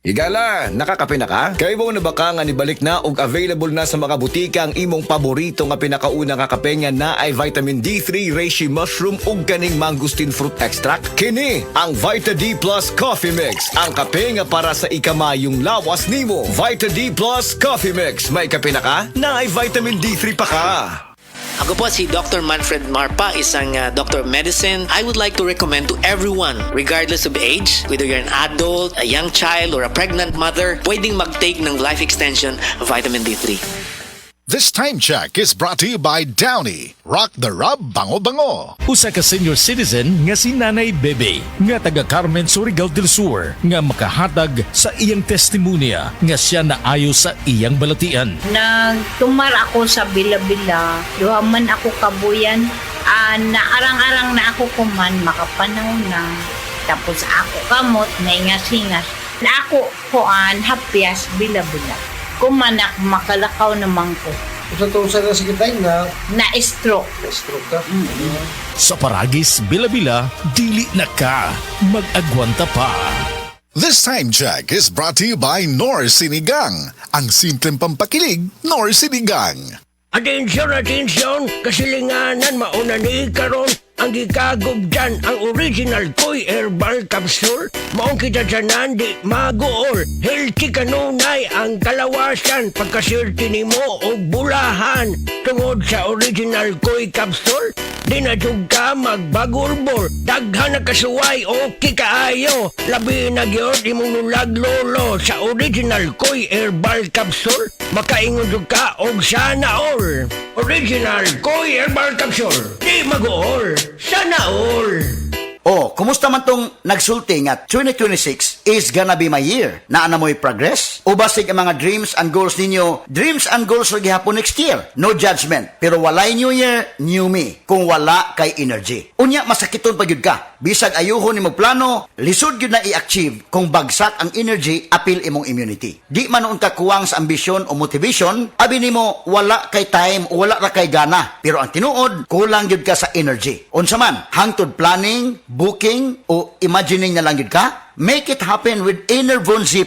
Higala, nakakape na ka? Kay mo na baka nga nibalik na ug available na sa mga butika ang imong paborito nga pinakauna nga kape nga na ay vitamin D3, reishi mushroom ug kaning mangosteen fruit extract? Kini ang Vita D Plus Coffee Mix, ang kape nga para sa ikamayong lawas nimo. Vita D Plus Coffee Mix, may kape na ka? Na ay vitamin D3 pa ka. Ako po si Dr. Manfred Marpa, isang doctor of medicine. I would like to recommend to everyone, regardless of age, whether you're an adult, a young child, or a pregnant mother, pwedeng mag-take ng life extension of vitamin D3. This time check is brought to you by Downy. Rock the Rub Bango Bango. Usa ka senior citizen nga si Nanay Bebe nga taga Carmen, Surigao del Sur nga makahatag sa iyang testimonya nga siya naayo sa iyang balatian. Nagtumar ako sa bila-bila, duha man ako kabuyan, naarang-arang na ako kuman, makapanaw na. Tapos ako kamot, naingas-ingas. Na ako kuan, hapyas, bila-bila. Kumanak, makalakaw naman ko. Sa sakit tayo na Na-stroke. stroke ka. Sa Paragis, bila-bila, dili na ka. Mag-agwanta pa. This time check is brought to you by Nor Sinigang. Ang simpleng pampakilig, Nor Sinigang. Atensyon, kasilinganan, mauna ni karon ang gikagob dyan, ang original Koy Herbal Capsule. Maong kita dyanan, di magool. Healthy kanunay ang kalawasan, pagkasirti ni mo o bulahan. Tungod sa original Koy Capsule, di na jug ka magbagurbor. Daghan na kasuway, okay kaayo. Labi na gyud imong nulag lolo sa original Koy Herbal Capsule. Makaingon jud ka og sana all. Original Koy Herbal Capsule, di magool. Sana all. Oh, kumusta man tong nagsulti nga 2026 is gonna be my year? Naana mo'y progress? O basig ang mga dreams and goals ninyo, dreams and goals ro gihapon next year? No judgment. Pero walay new year, new me. Kung wala kay energy. Unya, masakiton pa gyud ka. Bisag ayuhon nimo plano, lisod gyud na i-achieve kung bagsak ang energy, apil imong immunity. Di man unta kuwang sa ambisyon o motivation, abi nimo wala kay time o wala ra kay gana. Pero ang tinuod, kulang gyud ka sa energy. Unsa man, hangtod planning, booking o imagining na lang yun ka? Make it happen with Enervon Z+.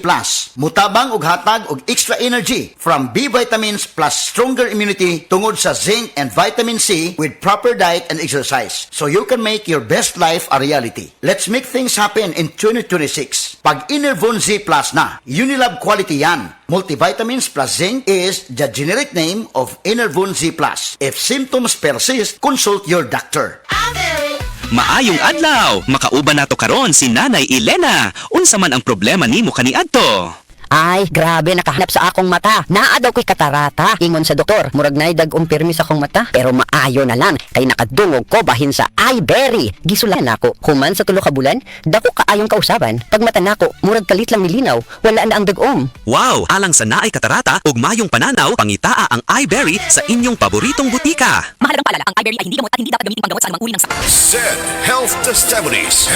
Mutabang og hatag og extra energy from B vitamins plus stronger immunity tungod sa zinc and vitamin C with proper diet and exercise. So you can make your best life a reality. Let's make things happen in 2026. Pag Enervon Z+ na, Unilab quality yan. Multivitamins plus zinc is the generic name of Enervon Z+. If symptoms persist, consult your doctor. Maayong adlaw, makauban nato karon si Nanay Elena. Unsa man ang problema nimo kaniadto? Ay, grabe, nakahanap sa akong mata. Naa daw ko'y katarata. Ingon sa doktor, murag na'y dag-ong pirmi sa akong mata. Pero maayo na lang, kay nakadungog ko bahin sa iBerry. Gisulan ako, human sa tulo ka bulan, dako kaayong kausaban. Pag mata nako, murag kalit lang nilinaw, wala na ang dag-om. Wow, alang sa naay katarata ug mayong pananaw, pangitaa ang iBerry sa inyong paboritong butika. Mahalagang paalala, ang iBerry ay hindi gamot at hindi dapat gamitin panggamot sa anumang uri ng sakit. Said Health Testimonies.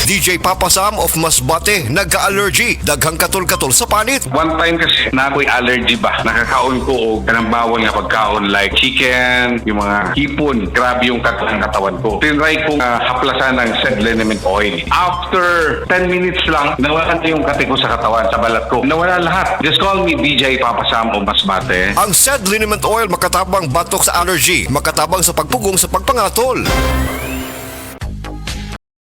DJ Papa Sam of Masbate, nagka-allergy, daghang katol-katol sa panit. One time kasi na ako'y allergy ba, nakakaon ko o kanang bawal nga pagkaon like chicken, yung mga hipon, grabe yung katawan ko. Tinry kong haplasan ng said liniment oil. After 10 minutes lang, nawala na yung kati ko sa katawan, sa balat ko. Nawala lahat. Just call me DJ Papa Sam o Masbate. Ang said liniment oil makatabang batok sa allergy, makatabang sa pagpugong sa pagpangatol.